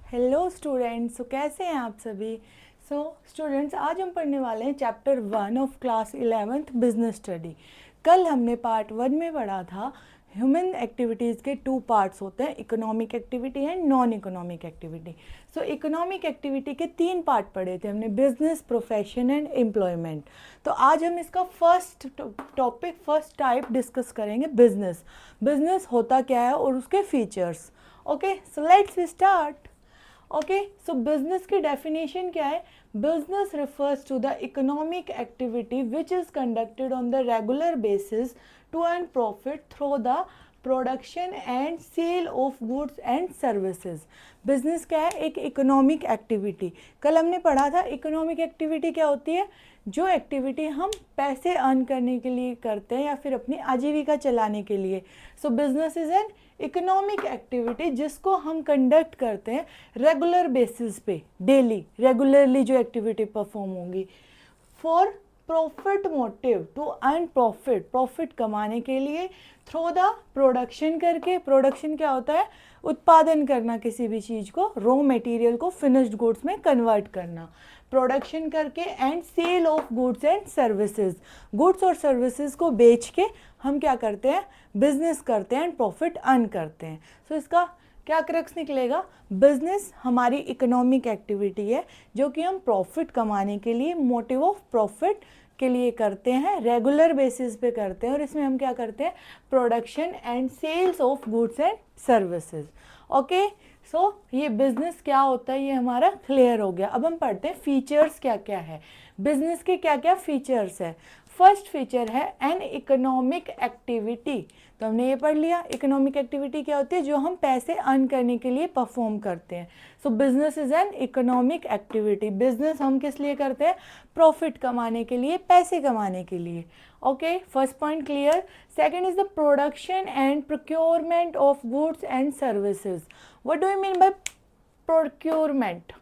Hello students, कैसे हैं आप सभी। स्टूडेंट्स, आज हम पढ़ने वाले हैं chapter 1 of class 11th business study. कल हमने पार्ट 1 में पढ़ा था ह्यूमन एक्टिविटीज़ के 2 पार्ट्स होते हैं, economic activity and non economic activity. Economic activity के 3 पार्ट पढ़े थे हमने, बिजनेस, प्रोफेशन एंड एम्प्लॉयमेंट। तो आज हम इसका फर्स्ट टाइप डिस्कस करेंगे, बिजनेस। बिजनेस होता क्या है और उसके features. Okay, so let's start. Okay, so business की डेफिनेशन क्या है। Business refers to the economic activity which is conducted on the regular basis to earn profit through the production and sale of goods and services. Business क्या है? एक economic activity. कल हमने पढ़ा था इकोनॉमिक एक्टिविटी क्या होती है, जो एक्टिविटी हम पैसे अर्न करने के लिए करते हैं या फिर अपनी आजीविका चलाने के लिए। So business is an economic activity जिसको हम कंडक्ट करते हैं रेगुलर बेसिस पे, डेली रेगुलरली जो एक्टिविटी परफॉर्म होंगी for profit motive, to earn profit कमाने के लिए, थ्रू द प्रोडक्शन करके। प्रोडक्शन क्या होता है? उत्पादन करना किसी भी चीज़ को, रॉ मटेरियल को फिनिश्ड गुड्स में कन्वर्ट करना, प्रोडक्शन करके, and sale of goods and services. Goods और सर्विसेज को बेच के हम क्या करते हैं? बिजनेस करते हैं एंड प्रॉफिट अर्न करते हैं। सो इसका क्या क्रक्स निकलेगा? बिजनेस हमारी इकोनॉमिक एक्टिविटी है जो कि हम प्रॉफिट कमाने के लिए, मोटिव ऑफ प्रॉफिट के लिए करते हैं, रेगुलर बेसिस पे करते हैं, और इसमें हम क्या करते हैं? Production and sales of goods and services. Okay, so ये बिजनेस क्या होता है ये हमारा क्लियर हो गया। अब हम पढ़ते हैं फीचर्स क्या क्या है, बिजनेस के क्या क्या फीचर्स है। फर्स्ट फीचर है एन इकोनॉमिक एक्टिविटी। तो हमने ये पढ़ लिया, इकोनॉमिक एक्टिविटी क्या होती है, जो हम पैसे अर्न करने के लिए परफॉर्म करते हैं। सो business is an economic activity. Business हम किस लिए करते हैं? प्रॉफिट कमाने के लिए, पैसे कमाने के लिए। Okay, first point clear. Second is the production and procurement of goods and services. What do you mean by procurement?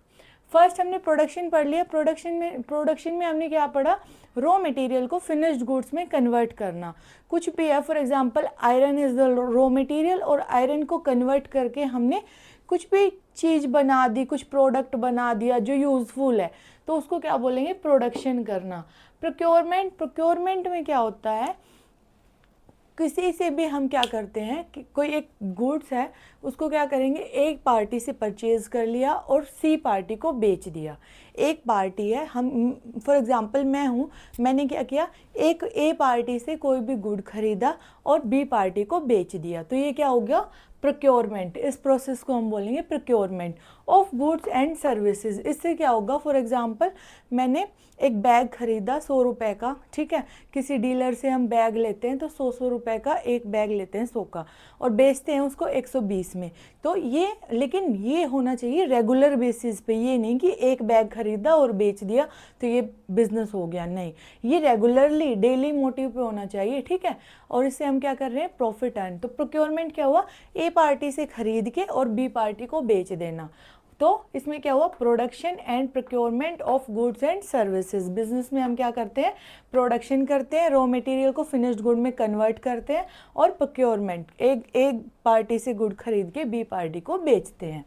First हमने प्रोडक्शन पढ़ लिया। प्रोडक्शन में हमने क्या पढ़ा? रॉ मटेरियल को फिनिश्ड गुड्स में कन्वर्ट करना। कुछ भी है, for example iron is the raw material, और आयरन को कन्वर्ट करके हमने कुछ भी चीज़ बना दी, कुछ प्रोडक्ट बना दिया जो यूज़फुल है, तो उसको क्या बोलेंगे? प्रोडक्शन करना। प्रोक्योरमेंट में क्या होता है? किसी से भी हम क्या करते हैं कि कोई एक गुड्स है, उसको क्या करेंगे? एक पार्टी से परचेज कर लिया और सी पार्टी को बेच दिया। एक पार्टी है, हम फॉर एग्जांपल मैं हूँ, मैंने क्या किया? एक ए पार्टी से कोई भी गुड खरीदा और बी पार्टी को बेच दिया, तो ये क्या हो गया? प्रोक्योरमेंट। इस प्रोसेस को हम बोलेंगे procurement of goods and services. इससे क्या होगा? फॉर एग्जांपल मैंने एक बैग खरीदा 100 रुपये का, ठीक है, किसी डीलर से हम बैग लेते हैं तो 100 रुपये का एक बैग लेते हैं 100 का, और बेचते हैं उसको 120 में। तो ये, लेकिन ये होना चाहिए रेगुलर बेसिस पे, ये नहीं कि एक बैग खरीदा और बेच दिया तो ये बिजनेस हो गया, नहीं, ये रेगुलरली डेली मोटिव पे होना चाहिए, ठीक है। और इससे हम क्या कर रहे हैं? Profit earn. तो प्रोक्योरमेंट क्या हुआ? ए पार्टी से खरीद के और बी पार्टी को बेच देना। तो इसमें क्या हुआ? Production and procurement of goods and services. Business में हम क्या करते हैं? प्रोडक्शन करते हैं, रॉ मटेरियल को फिनिश्ड गुड में कन्वर्ट करते हैं, और प्रोक्योरमेंट, एक पार्टी से गुड खरीद के बी पार्टी को बेचते हैं।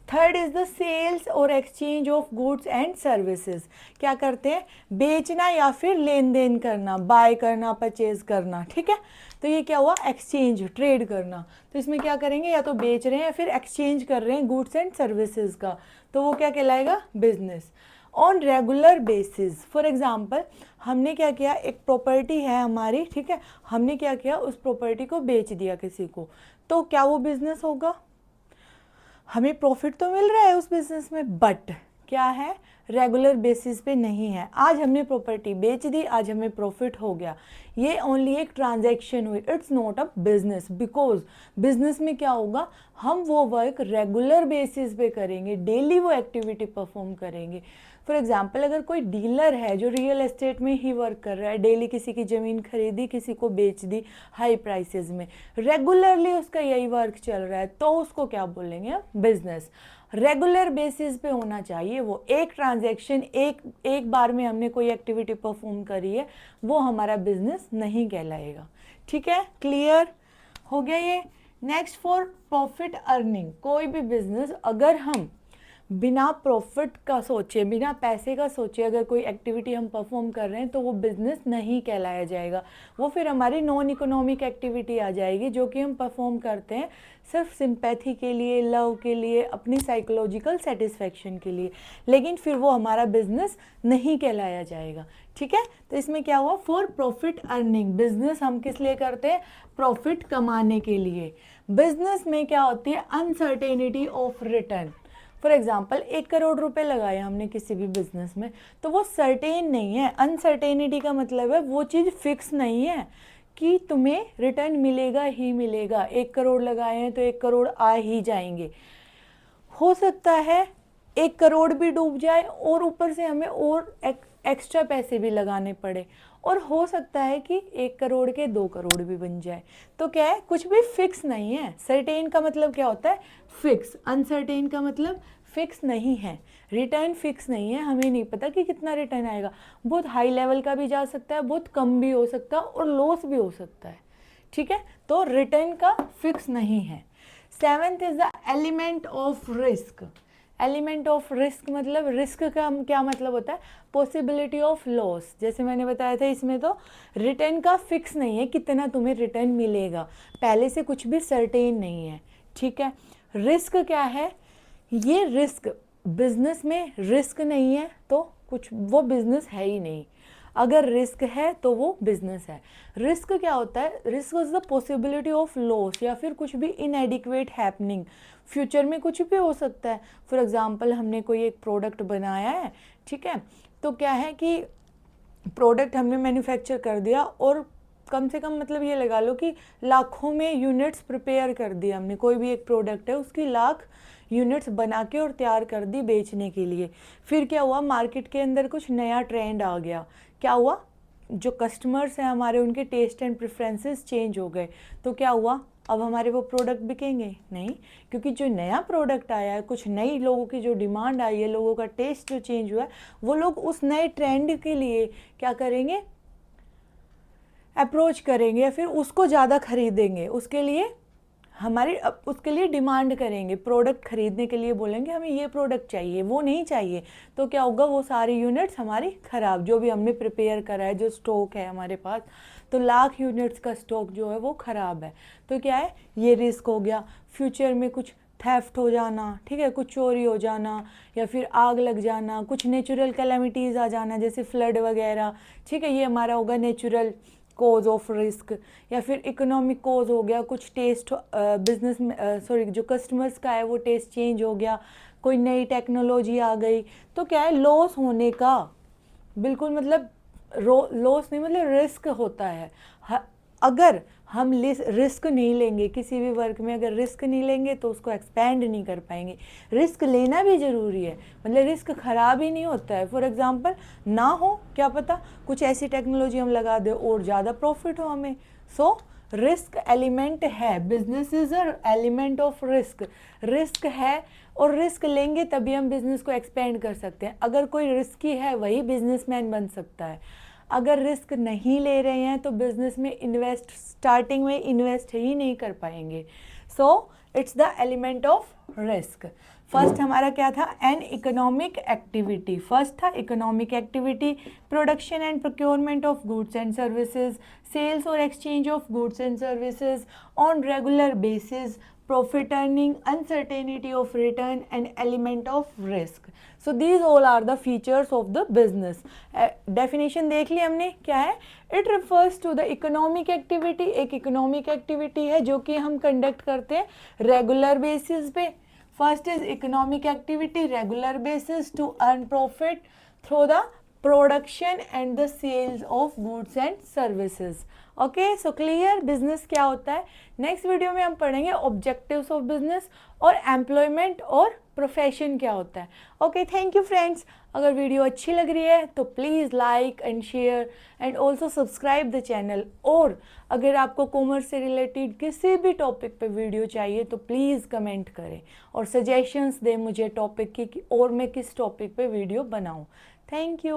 थर्ड इज द सेल्स और exchange of goods and services. क्या करते हैं? बेचना या फिर लेन देन करना, बाय करना, परचेज करना, ठीक है। तो ये क्या हुआ? एक्सचेंज, ट्रेड करना। तो इसमें क्या करेंगे? या तो बेच रहे हैं या फिर एक्सचेंज कर रहे हैं गुड्स एंड सर्विसेज का, तो वो क्या कहलाएगा? Business. On regular basis, for example हमने क्या किया? एक प्रॉपर्टी है हमारी, ठीक है, हमने क्या किया? उस प्रॉपर्टी को बेच दिया किसी को, तो क्या वो बिजनेस होगा? हमें प्रॉफिट तो मिल रहा है उस बिजनेस में, बट क्या है? रेगुलर बेसिस पे नहीं है। आज हमने प्रॉपर्टी बेच दी, आज हमें प्रॉफिट हो गया, ये ओनली एक ट्रांजैक्शन हुई, it's not a business. Because business में क्या होगा? हम वो वर्क रेगुलर बेसिस पे करेंगे, डेली वो एक्टिविटी परफॉर्म करेंगे। फॉर एग्जाम्पल अगर कोई डीलर है जो रियल एस्टेट में ही वर्क कर रहा है, डेली किसी की ज़मीन खरीदी, किसी को बेच दी हाई प्राइसेस में, रेगुलरली उसका यही वर्क चल रहा है, तो उसको क्या बोलेंगे? बिजनेस। रेगुलर बेसिस पे होना चाहिए वो, एक ट्रांजैक्शन, एक बार में हमने कोई एक्टिविटी परफॉर्म करी है, वो हमारा बिजनेस नहीं कहलाएगा, ठीक है। क्लियर हो गया ये। नेक्स्ट, फॉर प्रॉफिट अर्निंग, कोई भी बिजनेस अगर हम बिना प्रॉफिट का सोचे, बिना पैसे का सोचे अगर कोई एक्टिविटी हम परफॉर्म कर रहे हैं तो वो बिज़नेस नहीं कहलाया जाएगा, वो फिर हमारी नॉन इकोनॉमिक एक्टिविटी आ जाएगी, जो कि हम परफॉर्म करते हैं सिर्फ सिंपैथी के लिए, लव के लिए, अपनी साइकोलॉजिकल सेटिस्फेक्शन के लिए, लेकिन फिर वो हमारा बिजनेस नहीं कहलाया जाएगा। ठीक है, तो इसमें क्या हुआ, फॉर प्रॉफिट अर्निंग, बिजनेस हम किस लिए करते हैं, प्रॉफिट कमाने के लिए। बिजनेस में क्या होती है, uncertainty of return. For example 1 crore रुपए लगाए हमने किसी भी बिजनेस में, तो वो सर्टेन नहीं है। अनसर्टेनिटी का मतलब है वो चीज़ फिक्स नहीं है कि तुम्हें रिटर्न मिलेगा ही मिलेगा। 1 करोड़ लगाए हैं तो 1 करोड़ आ ही जाएंगे। हो सकता है 1 करोड़ भी डूब जाए और ऊपर से हमें और एक्स्ट्रा पैसे भी लगाने पड़े, और हो सकता है कि 1 करोड़ के 2 करोड़ भी बन जाए। तो क्या है, कुछ भी फिक्स नहीं है। सर्टेन का मतलब क्या होता है, फिक्स। अनसर्टेन का मतलब फिक्स नहीं है। रिटर्न फिक्स नहीं है, हमें नहीं पता कि कितना रिटर्न आएगा। बहुत हाई लेवल का भी जा सकता है, बहुत कम भी हो सकता है, और लॉस भी हो सकता है। ठीक है, तो रिटर्न का फिक्स नहीं है। 7th is the element of risk. Element of risk मतलब, रिस्क का क्या मतलब होता है, पॉसिबिलिटी ऑफ लॉस। जैसे मैंने बताया था, इसमें तो रिटर्न का फिक्स नहीं है कितना तुम्हें रिटर्न मिलेगा, पहले से कुछ भी सर्टेन नहीं है। ठीक है, रिस्क क्या है, ये रिस्क, बिजनेस में रिस्क नहीं है तो कुछ वो बिजनेस है ही नहीं। अगर रिस्क है तो वो बिजनेस है। रिस्क क्या होता है, risk is the possibility of loss, या फिर कुछ भी इनएडिक्वेट हैपनिंग, फ्यूचर में कुछ भी हो सकता है। फॉर एग्जांपल हमने कोई एक प्रोडक्ट बनाया है, ठीक है, तो क्या है कि प्रोडक्ट हमने मैन्युफैक्चर कर दिया और कम से कम मतलब ये लगा लो कि लाखों में यूनिट्स प्रिपेयर कर दिया हमने। कोई भी एक प्रोडक्ट है उसकी लाख यूनिट्स बना के और तैयार कर दी बेचने के लिए। फिर क्या हुआ, मार्केट के अंदर कुछ नया ट्रेंड आ गया। क्या हुआ, जो कस्टमर्स हैं हमारे, उनके टेस्ट एंड प्रेफरेंसेस चेंज हो गए। तो क्या हुआ, अब हमारे वो प्रोडक्ट बिकेंगे नहीं, क्योंकि जो नया प्रोडक्ट आया है, कुछ नई लोगों की जो डिमांड आई है, लोगों का टेस्ट जो चेंज हुआ है, वो लोग उस नए ट्रेंड के लिए क्या करेंगे, अप्रोच करेंगे, या फिर उसको ज़्यादा खरीदेंगे, उसके लिए उसके लिए डिमांड करेंगे, प्रोडक्ट खरीदने के लिए बोलेंगे हमें ये प्रोडक्ट चाहिए, वो नहीं चाहिए। तो क्या होगा, वो सारी यूनिट्स हमारी ख़राब, जो भी हमने प्रिपेयर करा है, जो स्टॉक है हमारे पास, तो लाख यूनिट्स का स्टॉक जो है वो ख़राब है। तो क्या है, ये रिस्क हो गया। फ्यूचर में कुछ थेफ्ट हो जाना, ठीक है, कुछ चोरी हो जाना, या फिर आग लग जाना, कुछ नेचुरल कैलेमिटीज़ आ जाना जैसे फ्लड वगैरह, ठीक है, ये हमारा होगा नेचुरल कोज ऑफ रिस्क। या फिर इकोनॉमिक कोज हो गया, कुछ टेस्ट बिजनेस में सॉरी जो कस्टमर्स का है वो टेस्ट चेंज हो गया, कोई नई टेक्नोलॉजी आ गई, तो क्या है, लॉस होने का बिल्कुल मतलब लॉस नहीं, मतलब रिस्क होता है। अगर हम रिस्क नहीं लेंगे किसी भी वर्क में, अगर रिस्क नहीं लेंगे तो उसको एक्सपेंड नहीं कर पाएंगे। रिस्क लेना भी ज़रूरी है, मतलब रिस्क ख़राब ही नहीं होता है। फॉर एग्जांपल ना हो, क्या पता कुछ ऐसी टेक्नोलॉजी हम लगा दें और ज़्यादा प्रॉफिट हो हमें। सो रिस्क एलिमेंट है, business is a element of risk. Risk है और रिस्क लेंगे तभी हम बिजनेस को एक्सपेंड कर सकते हैं। अगर कोई रिस्की है वही बिजनेसमैन बन सकता है। अगर रिस्क नहीं ले रहे हैं तो बिजनेस में इन्वेस्ट, स्टार्टिंग में इन्वेस्ट ही नहीं कर पाएंगे। So it's the element of risk. First हमारा क्या था, एन इकोनॉमिक एक्टिविटी। फर्स्ट था economic activity, production and procurement of goods and services, sales और exchange of goods and services on regular basis, profit earning, uncertainty of return and element of risk. So these all are the features of the business. Definition देख ली हमने, क्या है, it refers to the economic activity। एक economic activity है जो कि हम conduct करते हैं regular basis पे। First is economic activity, regular basis to earn profit through the production and the sales of goods and services. Okay, so clear business क्या होता है। नेक्स्ट वीडियो में हम पढ़ेंगे ऑब्जेक्टिव्स ऑफ बिजनेस और एम्प्लॉयमेंट और profession क्या होता है। Okay, thank you friends. अगर वीडियो अच्छी लग रही है तो please like and share and also subscribe the channel. और अगर आपको कॉमर्स से रिलेटेड किसी भी टॉपिक पे वीडियो चाहिए तो प्लीज़ कमेंट करें और सजेशंस दें मुझे टॉपिक की, और मैं किस टॉपिक पे वीडियो बनाऊं। Thank you.